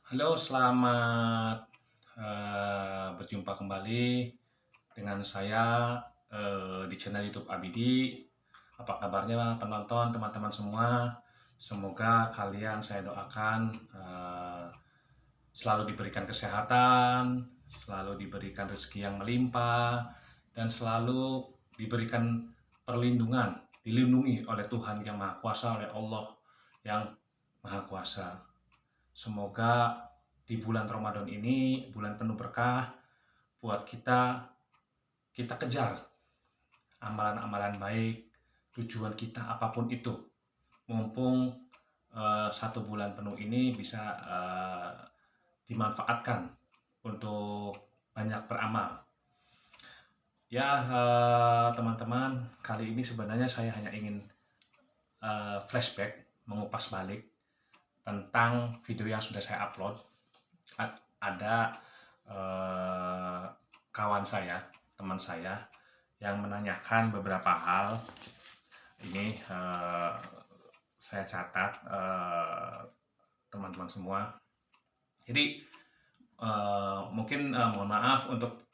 Halo, selamat berjumpa kembali dengan saya di channel YouTube Abidi. Apa kabarnya penonton, teman-teman semua? Semoga kalian saya doakan selalu diberikan kesehatan, selalu diberikan rezeki yang melimpah, dan selalu diberikan perlindungan, dilindungi oleh Tuhan yang Maha Kuasa, oleh Allah yang Maha Kuasa. Semoga di bulan Ramadan ini, bulan penuh berkah, buat kita kejar amalan-amalan baik, tujuan kita apapun itu. Mumpung satu bulan penuh ini bisa dimanfaatkan untuk banyak beramal. Ya, teman-teman, kali ini sebenarnya saya hanya ingin flashback, mengupas balik tentang video yang sudah saya upload. Ada kawan saya, teman saya, yang menanyakan beberapa hal. Ini saya catat teman-teman semua. Jadi mungkin mohon maaf untuk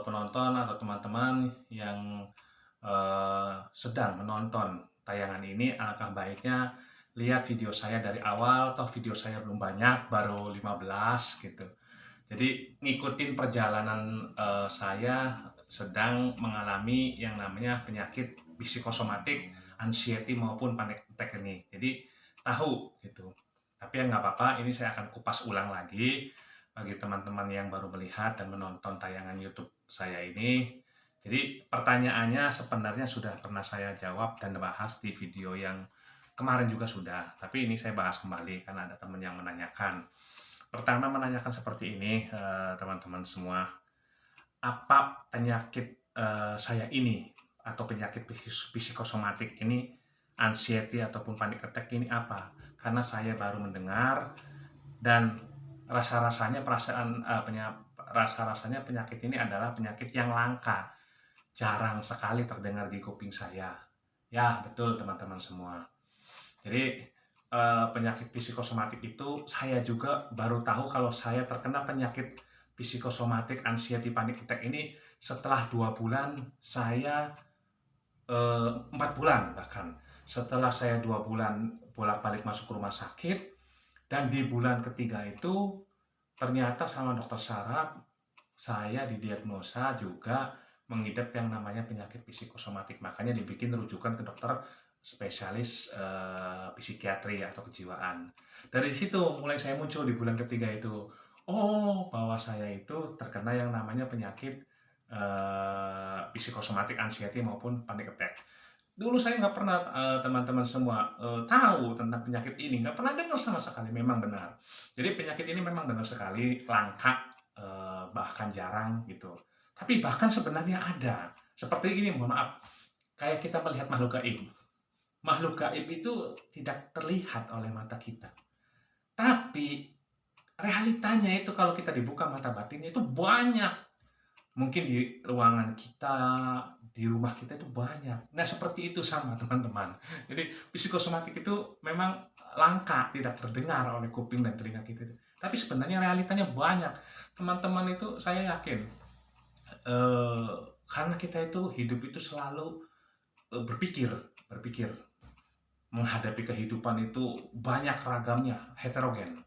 penonton atau teman-teman yang sedang menonton tayangan ini. Alangkah baiknya lihat video saya dari awal, atau video saya belum banyak, baru 15 gitu. Jadi ngikutin perjalanan saya sedang mengalami yang namanya penyakit psikosomatik, anxiety maupun panic attack ini. Jadi tahu gitu. Tapi ya nggak apa-apa, ini saya akan kupas ulang lagi bagi teman-teman yang baru melihat dan menonton tayangan YouTube saya ini. Jadi pertanyaannya sebenarnya sudah pernah saya jawab dan bahas di video yang kemarin juga sudah. Tapi ini saya bahas kembali karena ada teman yang menanyakan. Pertama menanyakan seperti ini, teman-teman semua, apa penyakit saya ini atau penyakit psikosomatik ini, anxiety ataupun panic attack ini apa? Karena saya baru mendengar dan rasa-rasanya rasa-rasanya penyakit ini adalah penyakit yang langka, jarang sekali terdengar di kuping saya. Ya, betul teman-teman semua. Jadi penyakit psikosomatik itu saya juga baru tahu kalau saya terkena penyakit psikosomatik anxiety panic attack ini setelah 2 bulan saya 4 bulan bahkan setelah saya 2 bulan bolak-balik masuk ke rumah sakit, dan di bulan ketiga itu ternyata sama dokter saraf saya didiagnosa juga mengidap yang namanya penyakit psikosomatik. Makanya dibikin rujukan ke dokter spesialis psikiatri atau kejiwaan. Dari situ mulai saya muncul di bulan ketiga itu. Oh, bahwa saya itu terkena yang namanya penyakit psikosomatik anxiety maupun panic attack. Dulu saya nggak pernah, teman-teman semua, tahu tentang penyakit ini, nggak pernah dengar sama sekali, memang benar. Jadi penyakit ini memang benar sekali langka, bahkan jarang gitu. Tapi bahkan sebenarnya ada. Seperti ini, mohon maaf, kayak kita melihat makhluk gaib. Makhluk gaib itu tidak terlihat oleh mata kita. Tapi realitanya itu kalau kita dibuka mata batinnya itu banyak. Mungkin di ruangan kita, di rumah kita itu banyak. Nah, seperti itu sama teman-teman. Jadi psikosomatik itu memang langka, tidak terdengar oleh kuping dan telinga kita. Tapi sebenarnya realitanya banyak. Teman-teman itu saya yakin, eh, karena kita itu hidup itu selalu berpikir, berpikir menghadapi kehidupan itu banyak ragamnya, heterogen.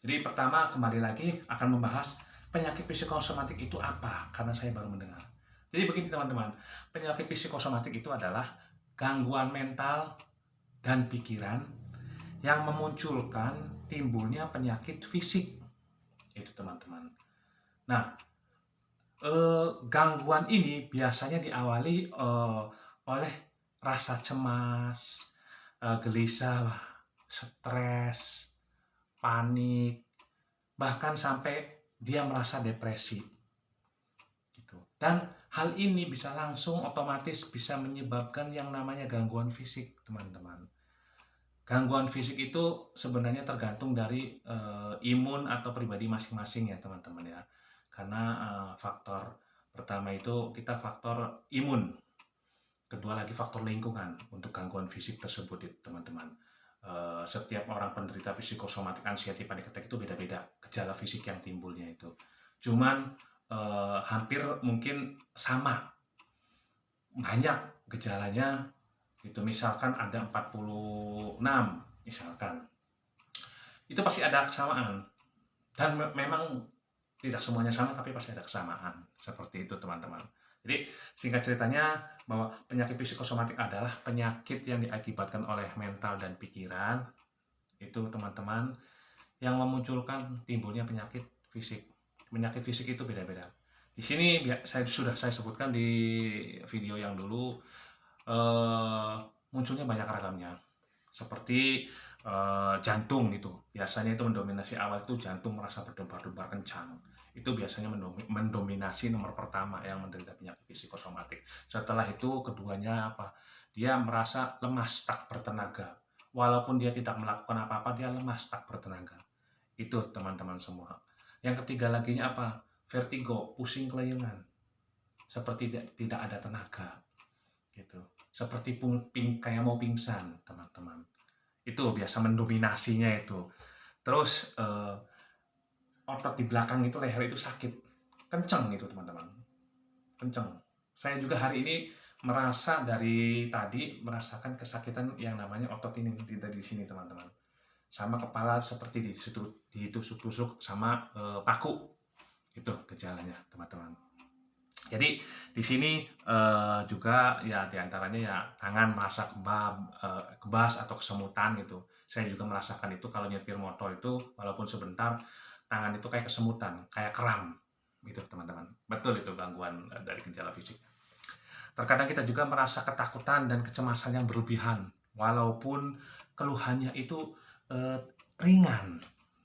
Jadi pertama kembali lagi akan membahas penyakit psikosomatik itu apa, karena saya baru mendengar. Jadi begini teman-teman, penyakit psikosomatik itu adalah gangguan mental dan pikiran yang memunculkan timbulnya penyakit fisik. Itu teman-teman. Nah, gangguan ini biasanya diawali oleh rasa cemas, gelisah, stres, panik, bahkan sampai dia merasa depresi gitu. Dan hal ini bisa langsung otomatis bisa menyebabkan yang namanya gangguan fisik, teman-teman. Gangguan fisik itu sebenarnya tergantung dari imun atau pribadi masing-masing ya, teman-teman ya. Karena faktor pertama itu kita faktor imun, kedua lagi faktor lingkungan untuk gangguan fisik tersebut, teman-teman. Setiap orang penderita psikosomatik anxiety panic attack itu beda-beda gejala fisik yang timbulnya itu. Cuman hampir mungkin sama, banyak gejalanya gitu. Misalkan ada 46 misalkan. Itu pasti ada kesamaan dan memang tidak semuanya sama tapi pasti ada kesamaan. Seperti itu teman-teman. Jadi singkat ceritanya bahwa penyakit psikosomatik adalah penyakit yang diakibatkan oleh mental dan pikiran itu teman-teman yang memunculkan timbulnya penyakit fisik. Penyakit fisik itu beda-beda. Di sini sudah saya sebutkan di video yang dulu munculnya banyak ragamnya. Seperti jantung gitu. Biasanya itu mendominasi awal itu jantung merasa berdebar-debar kencang. Itu biasanya mendominasi nomor pertama yang menderita penyakit psikosomatik. Setelah itu keduanya apa? Dia merasa lemas, tak bertenaga. Walaupun dia tidak melakukan apa-apa, dia lemas, tak bertenaga. Itu teman-teman semua. Yang ketiga laginya apa? Vertigo, pusing kelayangan. Seperti tidak ada tenaga. Gitu. Seperti kayak mau pingsan, teman-teman. Itu biasa mendominasinya itu. Terus otot di belakang itu, leher itu sakit. Kenceng itu teman-teman. Kenceng. Saya juga hari ini dari tadi merasakan kesakitan yang namanya otot ini di sini teman-teman. Sama kepala seperti ditusuk-tusuk sama paku. Itu gejalanya teman-teman. Jadi di sini juga ya diantaranya ya tangan merasa kebas atau kesemutan gitu. Saya juga merasakan itu kalau nyetir motor itu walaupun sebentar tangan itu kayak kesemutan, kayak kram gitu teman-teman. Betul itu gangguan dari gejala fisik. Terkadang kita juga merasa ketakutan dan kecemasan yang berlebihan walaupun keluhannya itu ringan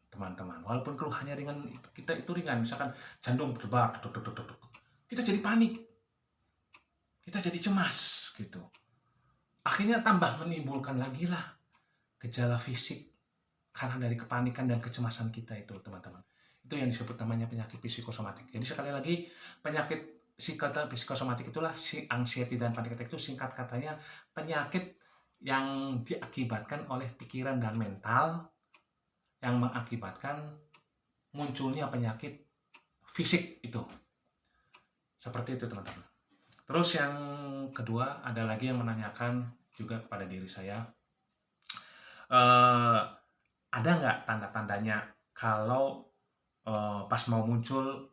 teman-teman. Walaupun keluhannya ringan, kita itu ringan, misalkan jantung berdebar, kita jadi panik, kita jadi cemas gitu. Akhirnya tambah menimbulkan lagi lah gejala fisik karena dari kepanikan dan kecemasan kita itu teman-teman. Itu yang disebut namanya penyakit psikosomatik. Jadi sekali lagi penyakit psikosomatik itulah anxiety dan panic attack itu singkat katanya penyakit yang diakibatkan oleh pikiran dan mental yang mengakibatkan munculnya penyakit fisik itu. Seperti itu teman-teman. Terus yang kedua ada lagi yang menanyakan juga kepada diri saya, ada nggak tanda-tandanya kalau pas mau muncul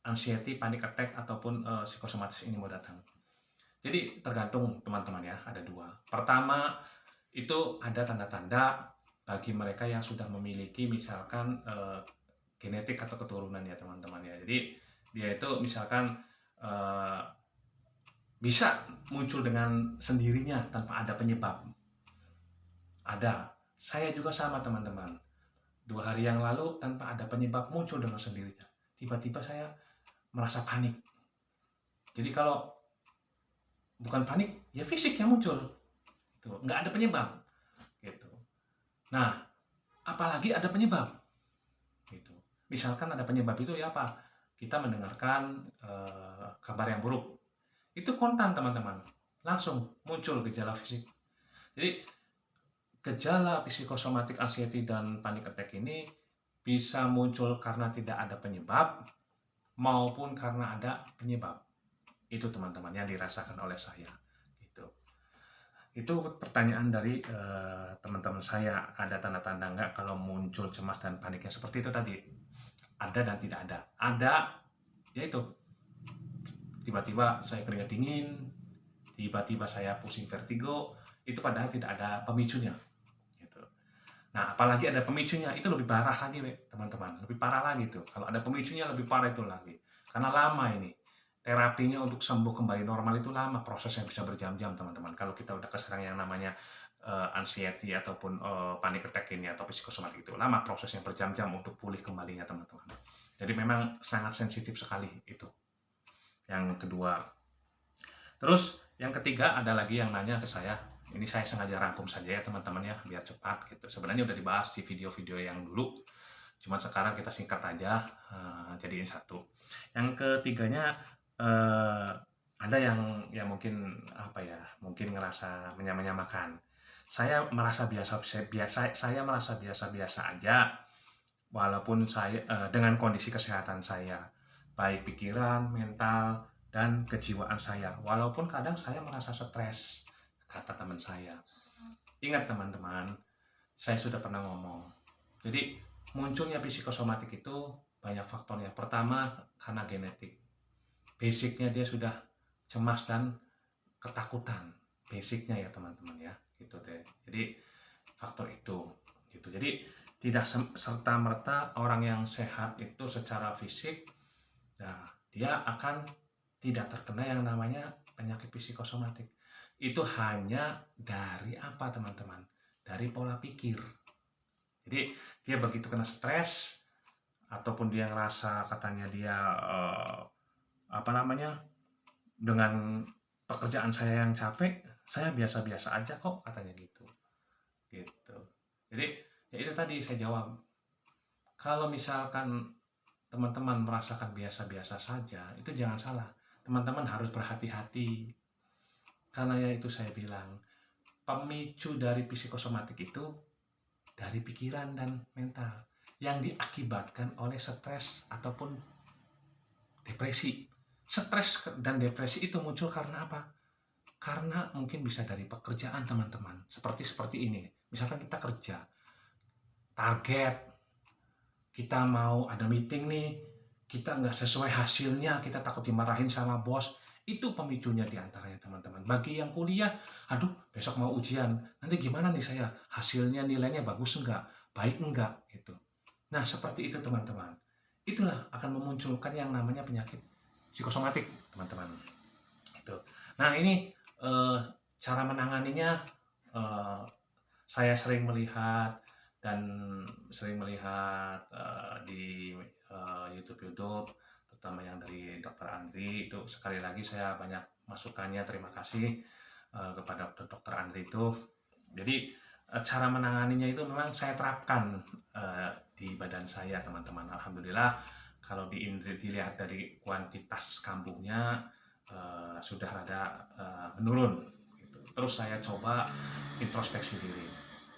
anxiety, panic attack ataupun psikosomatis ini mau datang? Jadi tergantung teman-teman ya, ada dua. Pertama itu ada tanda-tanda bagi mereka yang sudah memiliki misalkan genetik atau keturunan ya teman-teman ya. Jadi dia itu misalkan bisa muncul dengan sendirinya tanpa ada penyebab. Ada. Saya juga sama teman-teman. 2 hari yang lalu tanpa ada penyebab muncul dengan sendirinya. Tiba-tiba saya merasa panik. Jadi kalau bukan panik, ya fisik yang muncul. Gitu. Nggak ada penyebab. Gitu. Nah, apalagi ada penyebab. Gitu. Misalkan ada penyebab itu ya apa? Kita mendengarkan kabar yang buruk. Itu kontan teman-teman, langsung muncul gejala fisik. Jadi gejala psikosomatik anxiety dan panic attack ini bisa muncul karena tidak ada penyebab maupun karena ada penyebab. Itu teman-teman yang dirasakan oleh saya. Itu pertanyaan dari teman-teman saya, ada tanda-tanda nggak kalau muncul cemas dan paniknya seperti itu tadi? Ada dan tidak ada. Ada, yaitu tiba-tiba saya keringat dingin, tiba-tiba saya pusing vertigo, itu padahal tidak ada pemicunya. Gitu. Nah, apalagi ada pemicunya, itu lebih parah lagi, teman-teman. Lebih parah lagi tuh. Kalau ada pemicunya lebih parah itu lagi. Karena lama ini. Terapinya untuk sembuh kembali normal itu lama, prosesnya bisa berjam-jam, teman-teman. Kalau kita udah keserang yang namanya anxiety ataupun panic attack ini atau psikosomatik itu, lama prosesnya berjam-jam untuk pulih kembalinya, teman-teman. Jadi memang sangat sensitif sekali itu. Yang kedua. Terus yang ketiga ada lagi yang nanya ke saya, ini saya sengaja rangkum saja ya teman-teman ya, biar cepat gitu. Sebenarnya udah dibahas di video-video yang dulu, cuma sekarang kita singkat aja, jadiin satu. Yang ketiganya ada yang mungkin apa ya, mungkin ngerasa menyamakan. saya merasa saya merasa biasa-biasa aja, walaupun dengan kondisi kesehatan saya, baik pikiran, mental, dan kejiwaan saya. Walaupun kadang saya merasa stres, kata teman saya. Ingat teman-teman, saya sudah pernah ngomong. Jadi munculnya psikosomatik itu banyak faktornya. Pertama, karena genetik. Basicnya dia sudah cemas dan ketakutan. Basicnya ya teman-teman ya, gitu deh. Jadi faktor itu, gitu. Jadi tidak serta merta orang yang sehat itu secara fisik, nah dia akan tidak terkena yang namanya penyakit psikosomatik. Itu hanya dari apa teman-teman? Dari pola pikir. Jadi dia begitu kena stres ataupun dia ngerasa katanya dia apa namanya, dengan pekerjaan saya yang capek, saya biasa-biasa aja kok katanya gitu. Gitu. Jadi ya itu tadi saya jawab. Kalau misalkan teman-teman merasakan biasa-biasa saja, itu jangan salah. Teman-teman harus berhati-hati. Karena ya itu saya bilang, pemicu dari psikosomatik itu dari pikiran dan mental yang diakibatkan oleh stres ataupun depresi. Stres dan depresi itu muncul karena apa? Karena mungkin bisa dari pekerjaan teman-teman. Seperti ini. Misalkan kita kerja, target, kita mau ada meeting nih, kita nggak sesuai hasilnya, kita takut dimarahin sama bos. Itu pemicunya diantaranya teman-teman. Bagi yang kuliah, aduh besok mau ujian, nanti gimana nih saya? Hasilnya nilainya bagus enggak? Baik enggak? Gitu. Nah seperti itu teman-teman. Itulah akan memunculkan yang namanya penyakit psikosomatik teman-teman. Itu. Nah ini eh, cara menanganinya, eh, saya sering melihat dan di YouTube, terutama yang dari Dokter Andri itu. Sekali lagi saya banyak masukannya, terima kasih kepada Dokter Andri itu. Jadi cara menanganinya itu memang saya terapkan di badan saya teman-teman. Alhamdulillah kalau dilihat dari kuantitas kambuhnya sudah rada menurun gitu. Terus saya coba introspeksi diri.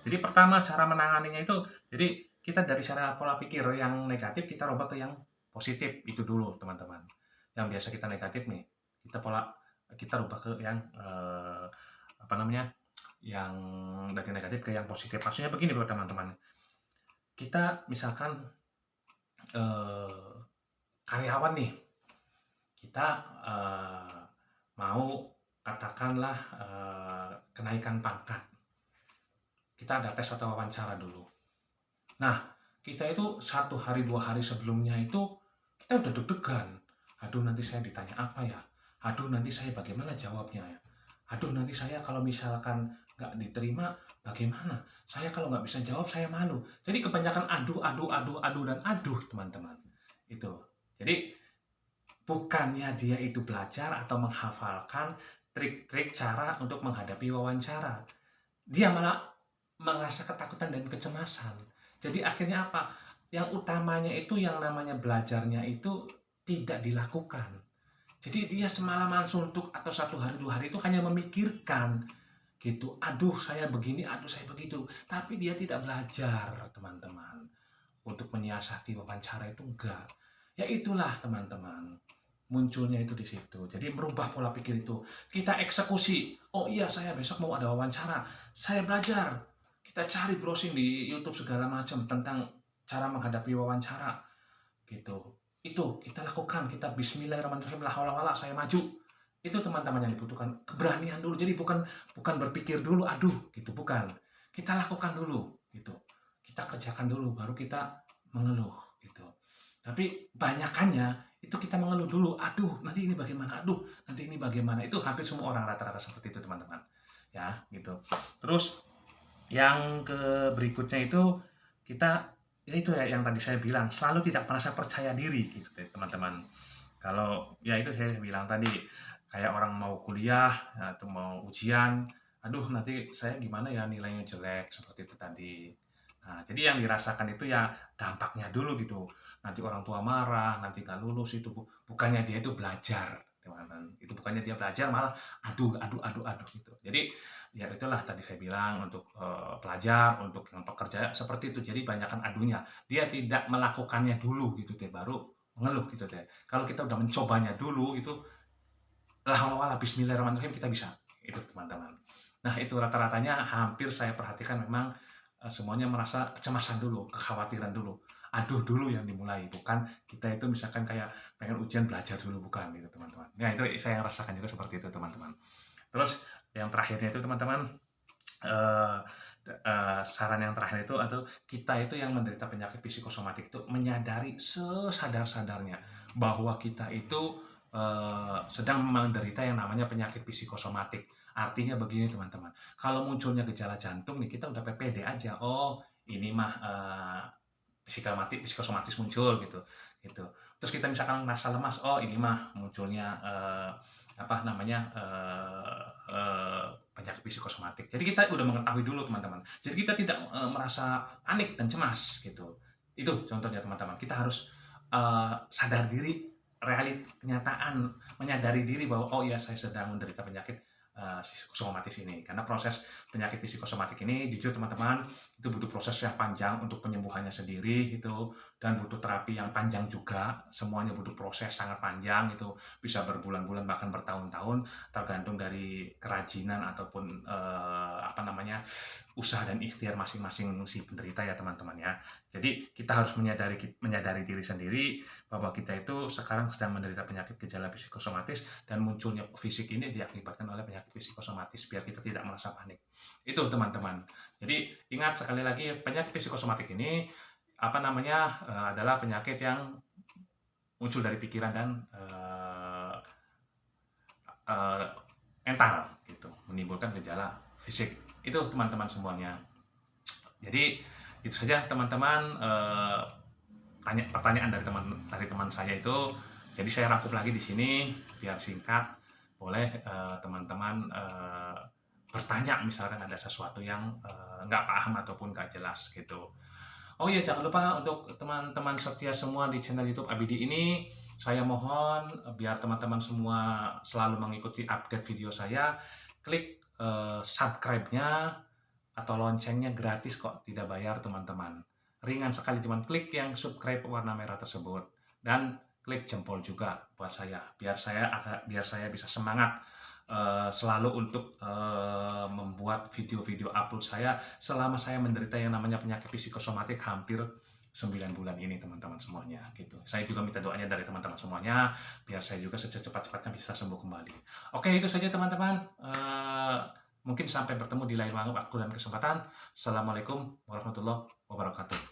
Jadi pertama cara menanganinya itu, jadi kita dari cara pola pikir yang negatif kita rubah ke yang positif itu dulu teman-teman. Yang biasa kita negatif nih, kita rubah ke yang apa namanya, yang dari negatif ke yang positif. Maksudnya begini buat teman-teman. Kita misalkan eh, karyawan nih, kita mau katakanlah kenaikan pangkat. Kita ada tes atau wawancara dulu. Nah, kita itu 1 hari 2 hari sebelumnya itu kita udah deg-degan. Aduh nanti saya ditanya apa ya? Aduh nanti saya bagaimana jawabnya ya? Aduh nanti saya kalau misalkan nggak diterima bagaimana? Saya kalau nggak bisa jawab saya malu. Jadi kebanyakan aduh dan aduh teman-teman. Itu. Jadi bukannya dia itu belajar atau menghafalkan trik-trik cara untuk menghadapi wawancara. Dia malah merasa ketakutan dan kecemasan. Jadi akhirnya apa? Yang utamanya itu yang namanya belajarnya itu tidak dilakukan. Jadi dia semalaman suntuk atau 1 hari 2 hari itu hanya memikirkan gitu. Aduh saya begini, aduh saya begitu. Tapi dia tidak belajar teman-teman. Untuk menyiasati wawancara itu enggak. Ya itulah teman-teman. Munculnya itu di situ. Jadi merubah pola pikir itu. Kita eksekusi. Oh iya saya besok mau ada wawancara. Saya belajar. Kita cari browsing di YouTube segala macam tentang cara menghadapi wawancara. Gitu. Itu kita lakukan. Kita bismillahirrahmanirrahim. La haula wala, saya maju. Itu teman-teman yang dibutuhkan. Keberanian dulu. Jadi bukan berpikir dulu aduh gitu, bukan. Kita lakukan dulu gitu. Kita kerjakan dulu baru kita mengeluh gitu. Tapi banyakannya itu kita mengeluh dulu, aduh nanti ini bagaimana, aduh nanti ini bagaimana. Itu hampir semua orang rata-rata seperti itu teman-teman ya gitu. Terus yang berikutnya itu kita ya itu ya yang tadi saya bilang, selalu tidak merasa percaya diri gitu teman-teman. Kalau ya itu saya bilang tadi, kayak orang mau kuliah atau mau ujian, aduh nanti saya gimana ya nilainya jelek seperti itu tadi. Nah, jadi yang dirasakan itu ya dampaknya dulu gitu. Nanti orang tua marah, nanti nggak lulus itu bukannya dia itu belajar. teman-teman. Itu bukannya dia belajar, malah aduh gitu. Jadi ya itulah tadi saya bilang untuk pelajar, untuk yang pekerja seperti itu. Jadi banyakkan adunya. Dia tidak melakukannya dulu gitu teh, baru mengeluh gitu teh. Kalau kita udah mencobanya dulu itu la bismillahirrahmanirrahim kita bisa. Itu teman-teman. Nah, itu rata-ratanya hampir saya perhatikan memang semuanya merasa kecemasan dulu, kekhawatiran dulu. Aduh dulu yang dimulai, bukan kita itu misalkan kayak pengen ujian belajar dulu, bukan gitu teman-teman. Nah, itu saya rasakan juga seperti itu teman-teman. Terus yang terakhirnya itu teman-teman, eee saran yang terakhir itu atau kita itu yang menderita penyakit psikosomatik itu menyadari sesadar-sadarnya bahwa kita itu sedang menderita yang namanya penyakit psikosomatik. Artinya begini teman-teman, kalau munculnya gejala jantung nih kita udah pede aja, oh ini mah psikosomatis muncul gitu, gitu. Terus kita misalkan merasa lemas, oh ini mah munculnya apa namanya penyakit psikosomatik. Jadi kita udah mengetahui dulu teman-teman. Jadi kita tidak merasa panik dan cemas gitu. Itu contohnya teman-teman. Kita harus sadar diri, kenyataan, menyadari diri bahwa oh ya saya sedang menderita penyakit psikosomatis ini. Karena proses penyakit psikosomatik ini jujur teman-teman itu butuh proses yang panjang untuk penyembuhannya sendiri itu, dan butuh terapi yang panjang juga. Semuanya butuh proses sangat panjang, itu bisa berbulan-bulan bahkan bertahun-tahun, tergantung dari kerajinan ataupun apa namanya usaha dan ikhtiar masing-masing si penderita ya teman-teman ya. Jadi kita harus menyadari diri sendiri bahwa kita itu sekarang sedang menderita penyakit gejala psikosomatis, dan munculnya fisik ini diakibatkan oleh penyakit psikosomatis, biar kita tidak merasa panik. Itu teman-teman. Jadi ingat sekali lagi, penyakit psikosomatik ini apa namanya adalah penyakit yang muncul dari pikiran dan mental gitu, menimbulkan gejala fisik. Itu teman-teman semuanya. Jadi itu saja teman-teman pertanyaan dari teman saya itu. Jadi saya rangkum lagi di sini biar singkat. Boleh teman-teman bertanya misalkan ada sesuatu yang nggak paham ataupun nggak jelas gitu. Oh iya, jangan lupa untuk teman-teman setia semua di channel YouTube ABD ini, saya mohon biar teman-teman semua selalu mengikuti update video saya, klik subscribe-nya atau loncengnya, gratis kok, tidak bayar teman-teman. Ringan sekali, cuman klik yang subscribe warna merah tersebut dan klik jempol juga buat saya, biar saya bisa semangat selalu untuk membuat video-video upload saya selama saya menderita yang namanya penyakit psikosomatik hampir 9 bulan ini teman-teman semuanya gitu. Saya juga minta doanya dari teman-teman semuanya biar saya juga secepat-cepatnya bisa sembuh kembali. Oke, itu saja teman-teman. Mungkin sampai bertemu di lain waktu dan kesempatan. Assalamualaikum warahmatullahi wabarakatuh.